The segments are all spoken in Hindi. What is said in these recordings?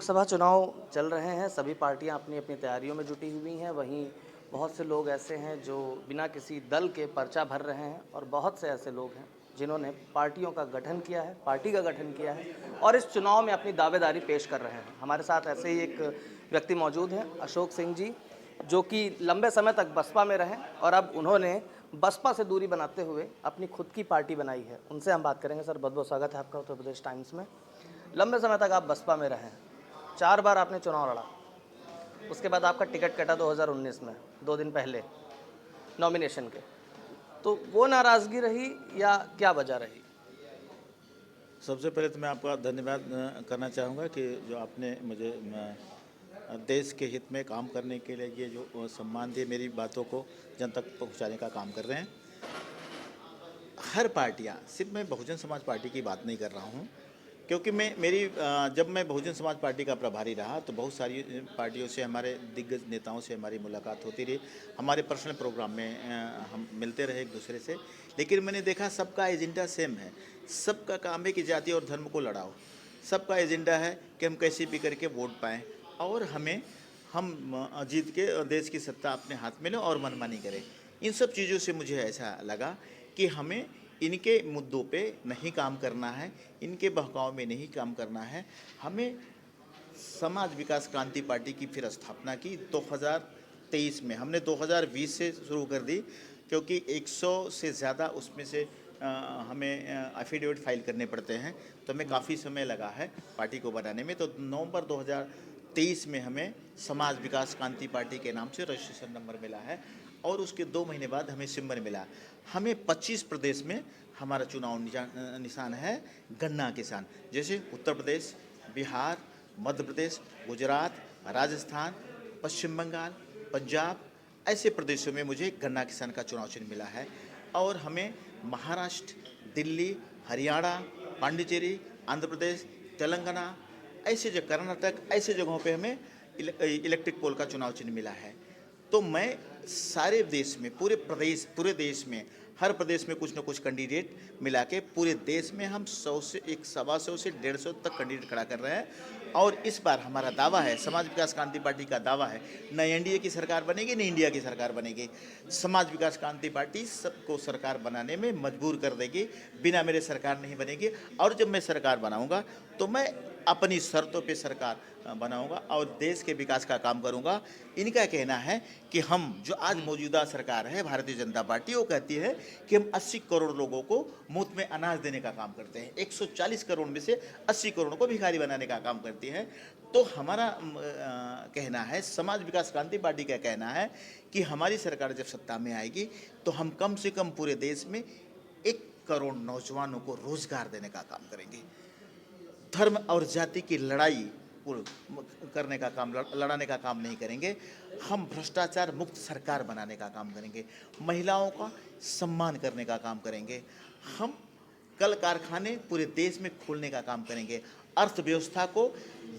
लोकसभा चुनाव चल रहे हैं, सभी पार्टियां अपनी अपनी तैयारियों में जुटी हुई हैं। वहीं बहुत से लोग ऐसे हैं जो बिना किसी दल के पर्चा भर रहे हैं और बहुत से ऐसे लोग हैं जिन्होंने पार्टियों का गठन किया है, पार्टी का गठन किया है और इस चुनाव में अपनी दावेदारी पेश कर रहे हैं। हमारे साथ ऐसे ही एक व्यक्ति मौजूद हैं, अशोक सिंह जी, जो कि लंबे समय तक बसपा में रहे और अब उन्होंने बसपा से दूरी बनाते हुए अपनी खुद की पार्टी बनाई है। उनसे हम बात करेंगे। सर, बहुत बहुत स्वागत है आपका उत्तर प्रदेश टाइम्स में। लंबे समय तक आप बसपा में रहे, 4 बार आपने चुनाव लड़ा, उसके बाद आपका टिकट कटा 2019 में, 2 दिन पहले नॉमिनेशन के। तो वो नाराज़गी रही या क्या वजह रही? सबसे पहले तो मैं आपका धन्यवाद करना चाहूँगा कि जो आपने मुझे देश के हित में काम करने के लिए ये जो सम्मान दिए, मेरी बातों को जन तक पहुँचाने का काम कर रहे हैं। हर पार्टियाँ, सिर्फ मैं बहुजन समाज पार्टी की बात नहीं कर रहा हूँ, क्योंकि जब मैं बहुजन समाज पार्टी का प्रभारी रहा तो बहुत सारी पार्टियों से, हमारे दिग्गज नेताओं से हमारी मुलाकात होती रही। हमारे पर्सनल प्रोग्राम में हम मिलते रहे एक दूसरे से, लेकिन मैंने देखा सबका एजेंडा सेम है। सबका काम है कि जाति और धर्म को लड़ाओ। सबका एजेंडा है कि हम कैसे भी करके वोट पाएँ और हम जीत के देश की सत्ता अपने हाथ में लें और मनमानी करें। इन सब चीज़ों से मुझे ऐसा लगा कि हमें इनके मुद्दों पे नहीं काम करना है, इनके बहकाव में नहीं काम करना है। हमें समाज विकास क्रांति पार्टी की फिर स्थापना की 2023 में। हमने 2020 से शुरू कर दी, क्योंकि 100 से ज़्यादा उसमें से हमें एफिडेविट फाइल करने पड़ते हैं, तो हमें काफ़ी समय लगा है पार्टी को बनाने में। तो नवंबर 2023 में हमें समाज विकास क्रांति पार्टी के नाम से रजिस्ट्रेशन नंबर मिला है और उसके 2 महीने बाद हमें सिंबल मिला। हमें 25 प्रदेश में हमारा चुनाव निशान है गन्ना किसान, जैसे उत्तर प्रदेश, बिहार, मध्य प्रदेश, गुजरात, राजस्थान, पश्चिम बंगाल, पंजाब, ऐसे प्रदेशों में मुझे गन्ना किसान का चुनाव चिन्ह मिला है। और हमें महाराष्ट्र, दिल्ली, हरियाणा, पांडिचेरी, आंध्र प्रदेश, तेलंगाना, ऐसे जो कर्नाटक, ऐसे जगहों पे हमें इलेक्ट्रिक पोल का चुनाव चिन्ह मिला है। तो मैं सारे देश में, पूरे देश में, हर प्रदेश में कुछ न कुछ कैंडिडेट मिला के पूरे देश में हम 100 से 125 से 150 तक कैंडिडेट खड़ा कर रहे हैं। और इस बार हमारा दावा है, समाज विकास क्रांति पार्टी का दावा है, न एनडीए की सरकार बनेगी न इंडिया की सरकार बनेगी। समाज विकास क्रांति पार्टी सबको सरकार बनाने में मजबूर कर देगी, बिना मेरे सरकार नहीं बनेगी। और जब मैं सरकार बनाऊंगा तो मैं अपनी शर्तों पे सरकार बनाऊंगा और देश के विकास का काम करूंगा। इनका कहना है कि हम जो आज मौजूदा सरकार है भारतीय जनता पार्टी, वो कहती है कि हम 80 करोड़ लोगों को मुफ्त में अनाज देने का काम करते हैं। 140 करोड़ में से 80 करोड़ को भिखारी बनाने का काम करती है। तो हमारा कहना है, समाज विकास क्रांति पार्टी का कहना है कि हमारी सरकार जब सत्ता में आएगी तो हम कम से कम पूरे देश में 1 करोड़ नौजवानों को रोजगार देने का काम करेंगे। धर्म और जाति की लड़ाई करने का काम, लड़ाने का काम नहीं करेंगे। हम भ्रष्टाचार मुक्त सरकार बनाने का काम करेंगे, महिलाओं का सम्मान करने का काम करेंगे। हम कल कारखाने पूरे देश में खोलने का काम करेंगे, अर्थव्यवस्था को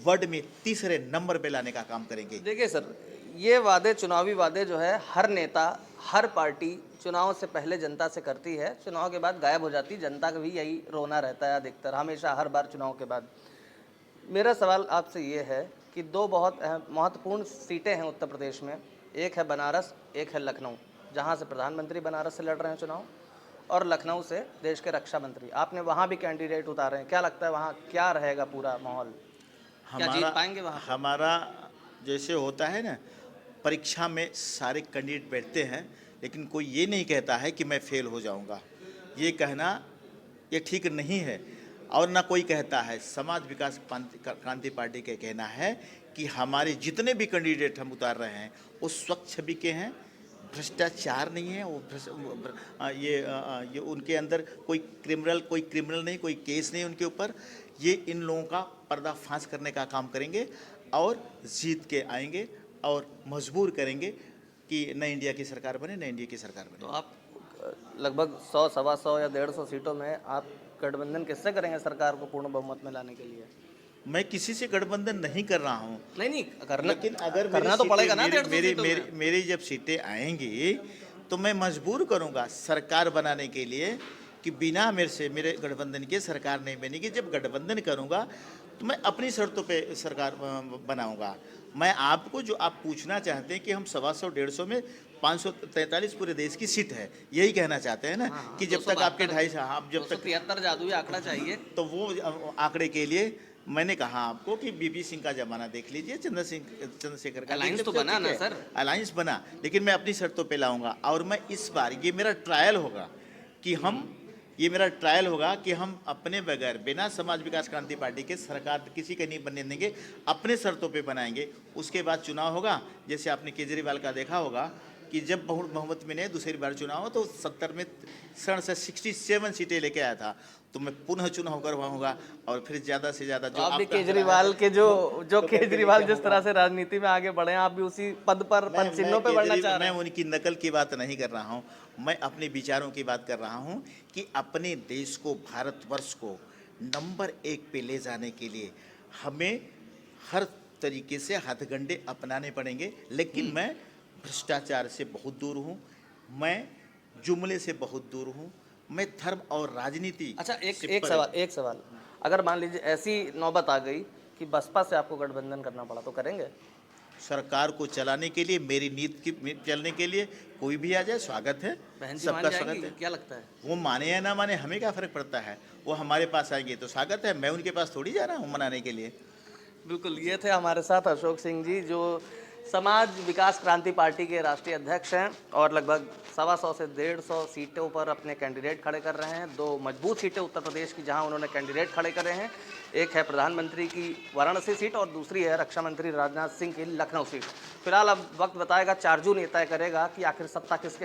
वर्ल्ड में तीसरे नंबर पे लाने का काम करेंगे। देखिए सर, ये वादे, चुनावी वादे जो है हर नेता, हर पार्टी चुनाव से पहले जनता से करती है, चुनाव के बाद गायब हो जाती है। जनता का भी यही रोना रहता है अधिकतर, हमेशा, हर बार चुनाव के बाद। मेरा सवाल आपसे ये है कि 2 बहुत महत्वपूर्ण सीटें हैं उत्तर प्रदेश में, एक है बनारस, एक है लखनऊ, जहाँ से प्रधानमंत्री बनारस से लड़ रहे हैं चुनाव, और लखनऊ से देश के रक्षा मंत्री। आपने वहाँ भी कैंडिडेट उतारे हैं, क्या लगता है वहाँ क्या रहेगा पूरा माहौल? क्या जीत पाएंगे वहाँ पे? हमारा जैसे होता है ना, परीक्षा में सारे कैंडिडेट बैठते हैं, लेकिन कोई ये नहीं कहता है कि मैं फेल हो जाऊंगा। ये कहना ये ठीक नहीं है। और ना कोई कहता है, समाज विकास क्रांति पार्टी का कहना है कि हमारे जितने भी कैंडिडेट हम उतार रहे हैं वो स्वच्छ छवि के हैं, भ्रष्टाचार नहीं है। ये उनके अंदर कोई क्रिमिनल नहीं, कोई केस नहीं उनके ऊपर। ये इन लोगों का पर्दाफाश करने का काम करेंगे और जीत के आएंगे और मजबूर करेंगे कि न इंडिया की सरकार बने, न इंडिया की सरकार बने। तो आप लगभग 100, सवा 100 या 150 सीटों में आप गठबंधन किससे करेंगे सरकार को पूर्ण बहुमत में लाने के लिए? मैं किसी से गठबंधन नहीं कर रहा हूँ। नहीं करना, लेकिन अगर करना तो पड़ेगा ना। मेरी जब सीटें आएंगी तो मैं मजबूर करूँगा सरकार बनाने के लिए कि बिना मेरे गठबंधन के सरकार नहीं बनेगी। जब गठबंधन करूँगा तो मैं अपनी शर्तों पे सरकार बनाऊंगा। मैं आपको जो आप पूछना चाहते हैं कि हम 125 150 में 543 पूरे देश की सीट है, यही कहना चाहते हैं ना हाँ, कि जब तक आपके 250 आप जब तक 273 जादुई आंकड़ा चाहिए। तो वो आंकड़े के लिए मैंने कहा आपको कि बीपी सिंह का जमाना देख लीजिए, चंद्रशेखर का अलायंस देखिए, तो तो बना ठीक ना है, सर। अलायंस बना, लेकिन मैं अपनी शर्तों पे लाऊंगा। और मैं इस बार ये मेरा ट्रायल होगा कि हम अपने बगैर बिना समाज विकास क्रांति पार्टी के सरकार किसी का नहीं बनने देंगे, अपने शर्तों पे बनाएंगे। उसके बाद चुनाव होगा, जैसे आपने केजरीवाल का देखा होगा कि जब बहुमत में ने दूसरी बार चुनाव हो तो 70 में 67 सीटें लेके आया था। तो मैं पुनः चुनाव करवाऊंगा और फिर ज़्यादा से ज़्यादा तो जो आप भी आपका केजरीवाल के जो तो मैं केजरीवाल क्या जिस तरह होगा? से राजनीति में आगे बढ़े हैं, आप भी उसी पद पर, पद चिन्हों पे बढ़ना चाह रहे मैं हैं। उनकी नकल की बात नहीं कर रहा हूँ, मैं अपने विचारों की बात कर रहा हूँ कि अपने देश को, भारतवर्ष को नंबर 1 पे ले जाने के लिए हमें हर तरीके से हथकंडे अपनाने पड़ेंगे। लेकिन मैं भ्रष्टाचार से बहुत दूर हूँ, मैं जुमले से बहुत दूर हूँ, मैं धर्म और राजनीति अच्छा, से एक सवाल, अगर मान लीजिए ऐसी नौबत आ गई कि बसपा से आपको गठबंधन करना पड़ा, तो करेंगे? सरकार को चलाने के लिए, मेरी नीति की चलने के लिए कोई भी आ जाए स्वागत है, बहन जी मान सबका जाएंगी, स्वागत है। क्या लगता है? वो माने या ना माने हमें क्या फ़र्क पड़ता है, वो हमारे पास आएंगे तो स्वागत है, मैं उनके पास थोड़ी जा रहा हूँ मनाने के लिए। बिल्कुल, ये थे हमारे साथ अशोक सिंह जी, जो समाज विकास क्रांति पार्टी के राष्ट्रीय अध्यक्ष हैं और लगभग 125 से 150 सीटों पर अपने कैंडिडेट खड़े कर रहे हैं। 2 मजबूत सीटें उत्तर प्रदेश की जहां उन्होंने कैंडिडेट खड़े करे हैं। एक है प्रधानमंत्री की वाराणसी सीट और दूसरी है रक्षा मंत्री राजनाथ सिंह की लखनऊ सीट। फिलहाल अब वक्त बताएगा, 4 जून ये तय करेगा कि आखिर सत्ता किसके